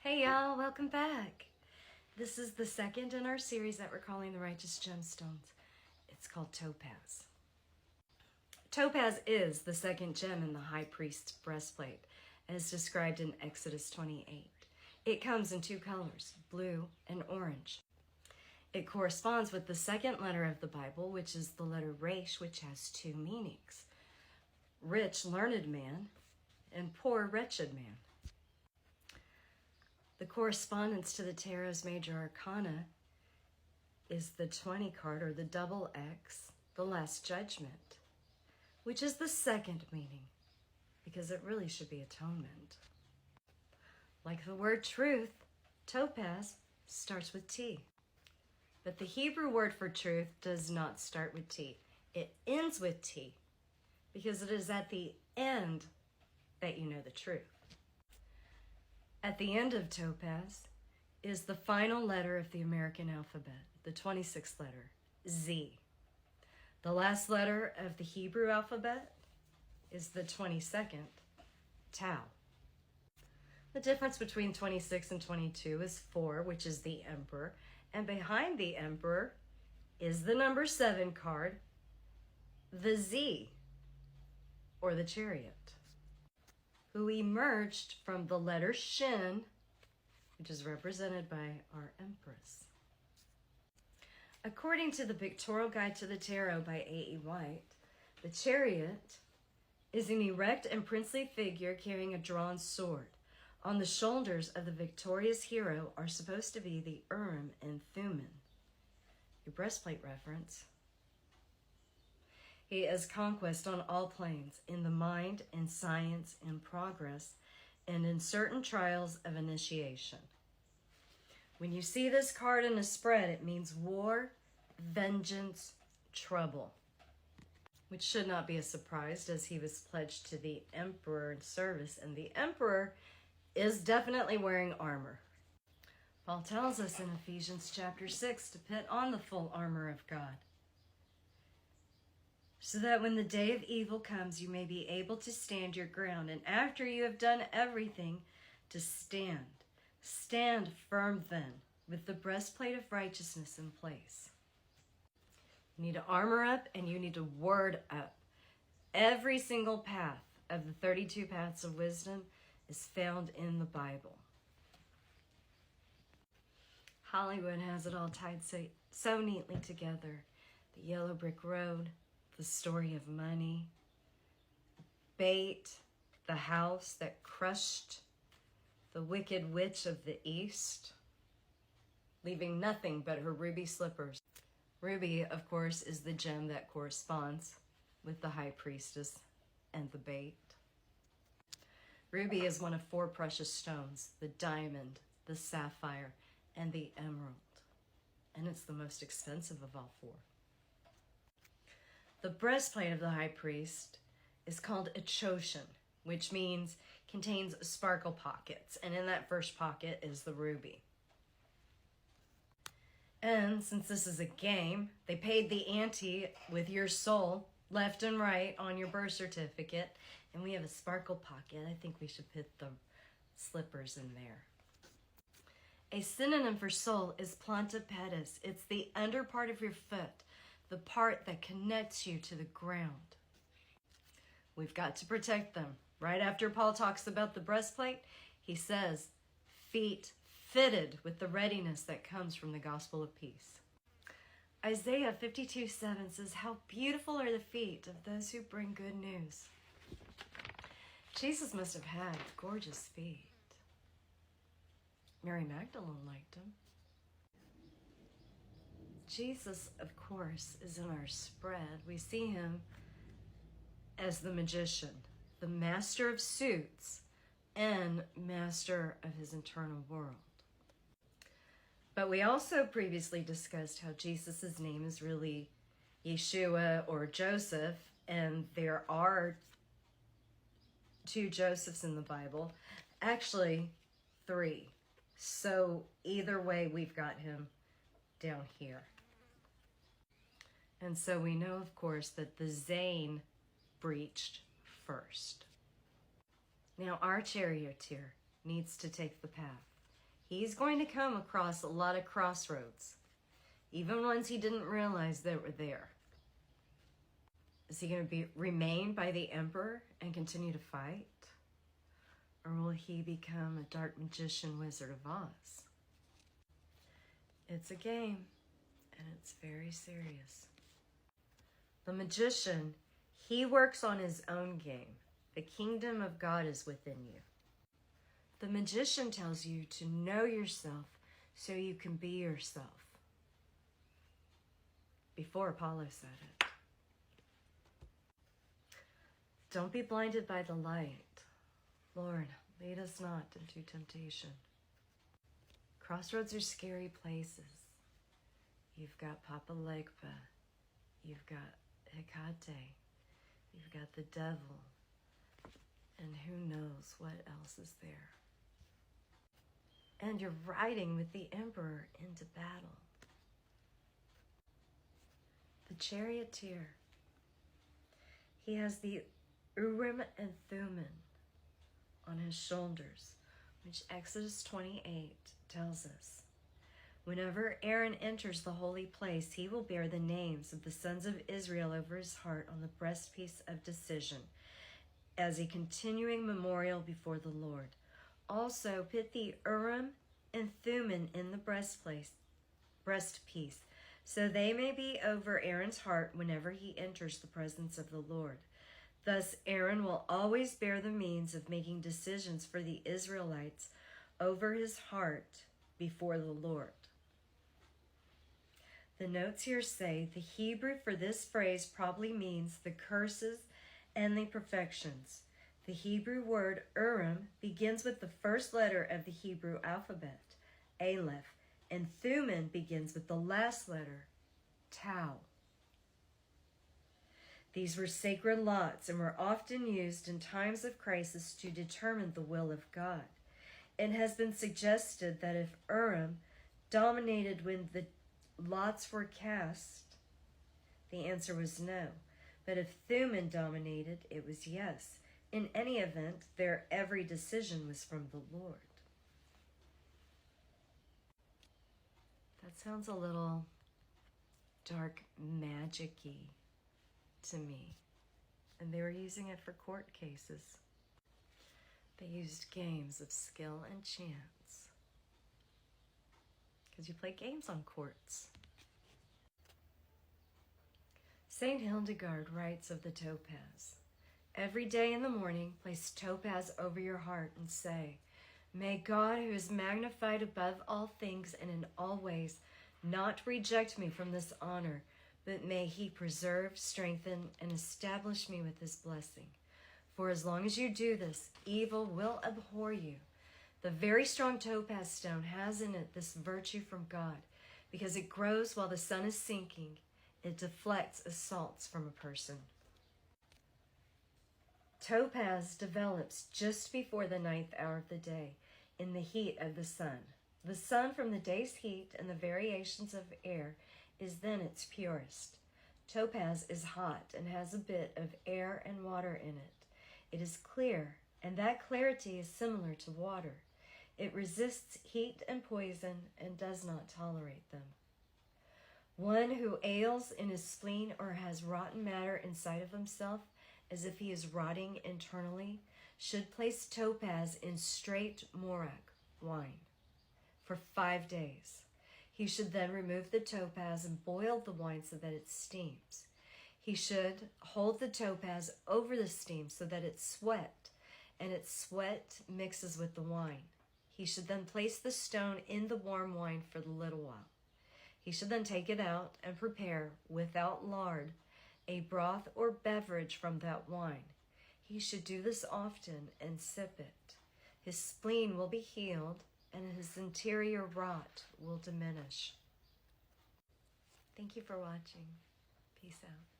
Hey y'all, welcome back. This is the second in our series that we're calling the Righteous Gemstones. It's called Topaz. Topaz is the second gem in the high priest's breastplate, as described in Exodus 28. It comes in two colors, blue and orange. It corresponds with the second letter of the Bible, which is the letter Resh, which has two meanings: rich, learned man, and poor, wretched man. The correspondence to the Tarot's major arcana is the 20 card, or the double X, the Last Judgment, which is the second meaning, because it really should be atonement. Like the word truth, topaz starts with T. But the Hebrew word for truth does not start with T. It ends with T, because it is at the end that you know the truth. At the end of topaz is the final letter of the American alphabet, the 26th letter, Z. The last letter of the Hebrew alphabet is the 22nd, Tau. The difference between 26 and 22 is 4, which is the Emperor, and behind the Emperor is the number 7 card, the Z, or the Chariot, who emerged from the letter Shin, which is represented by our Empress. According to the Pictorial Guide to the Tarot by A.E. White, the Chariot is an erect and princely figure carrying a drawn sword. On the shoulders of the victorious hero are supposed to be the Urim and Thummim, your breastplate reference. He is conquest on all planes, in the mind, in science, in progress, and in certain trials of initiation. When you see this card in a spread, it means war, vengeance, trouble, which should not be a surprise, as he was pledged to the Emperor in service, and the Emperor is definitely wearing armor. Paul tells us in Ephesians chapter 6 to put on the full armor of God, so that when the day of evil comes, you may be able to stand your ground. And after you have done everything, to stand. Stand firm then, with the breastplate of righteousness in place. You need to armor up and you need to word up. Every single path of the 32 paths of wisdom is found in the Bible. Hollywood has it all tied so neatly together. The yellow brick road, the story of money, bait, the house that crushed the wicked witch of the East, leaving nothing but her ruby slippers. Ruby, of course, is the gem that corresponds with the high priestess and the bait. Ruby is one of 4 precious stones: the diamond, the sapphire, and the emerald. And it's the most expensive of all 4. The breastplate of the high priest is called a choshen, which means contains sparkle pockets, and in that first pocket is the ruby. And since this is a game, they paid the ante with your soul left and right on your birth certificate, and we have a sparkle pocket. I think we should put the slippers in there. A synonym for soul is planta pedis. It's the under part of your foot, the part that connects you to the ground. We've got to protect them. Right after Paul talks about the breastplate, he says, feet fitted with the readiness that comes from the gospel of peace. Isaiah 52:7 says, "How beautiful are the feet of those who bring good news." Jesus must have had gorgeous feet. Mary Magdalene liked him. Jesus, of course, is in our spread. We see him as the magician, the master of suits, and master of his internal world. But we also previously discussed how Jesus' name is really Yeshua or Joseph, and there are 2 Josephs in the Bible. Actually, 3. So either way, we've got him down here. And so we know, of course, that the Zane breached first. Now our charioteer needs to take the path. he's going to come across a lot of crossroads, even ones he didn't realize that were there. Is he going to remain by the emperor and continue to fight? Or will he become a dark magician Wizard of Oz? It's a game, and it's very serious. The magician, he works on his own game. The kingdom of God is within you. The magician tells you to know yourself so you can be yourself. Before Apollo said it. Don't be blinded by the light. Lord, lead us not into temptation. Crossroads are scary places. You've got Papa Legba. You've got Heretik. You've got the devil. And who knows what else is there. And you're riding with the emperor into battle. The charioteer. He has the Urim and Thummim on his shoulders, which Exodus 28 tells us. Whenever Aaron enters the holy place, he will bear the names of the sons of Israel over his heart on the breastpiece of decision as a continuing memorial before the Lord. Also, put the Urim and Thummim in the breastpiece, so they may be over Aaron's heart whenever he enters the presence of the Lord. Thus, Aaron will always bear the means of making decisions for the Israelites over his heart before the Lord. The notes here say the Hebrew for this phrase probably means the curses and the perfections. The Hebrew word Urim begins with the first letter of the Hebrew alphabet, Aleph, and Thummim begins with the last letter, Tau. These were sacred lots and were often used in times of crisis to determine the will of God. It has been suggested that if Urim dominated when the lots were cast, the answer was no. But if Thummim dominated, it was yes. In any event, their every decision was from the Lord. That sounds a little dark magic-y to me. And they were using it for court cases. They used games of skill and chance. Because you play games on courts. Saint Hildegard writes of the topaz. Every day in the morning, place topaz over your heart and say, "May God, who is magnified above all things and in all ways, not reject me from this honor, but may he preserve, strengthen, and establish me with his blessing. For as long as you do this, evil will abhor you." The very strong topaz stone has in it this virtue from God. Because it grows while the sun is sinking, it deflects assaults from a person. Topaz develops just before the 9th hour of the day, in the heat of the sun. The sun, from the day's heat and the variations of air, is then its purest. Topaz is hot and has a bit of air and water in it. It is clear, and that clarity is similar to water. It resists heat and poison and does not tolerate them. One who ails in his spleen or has rotten matter inside of himself, as if he is rotting internally, should place topaz in straight morak wine for 5 days. He should then remove the topaz and boil the wine so that it steams. He should hold the topaz over the steam so that it sweat, and its sweat mixes with the wine. He should then place the stone in the warm wine for a little while. He should then take it out and prepare, without lard, a broth or beverage from that wine. He should do this often and sip it. His spleen will be healed, and his interior rot will diminish. Thank you for watching. Peace out.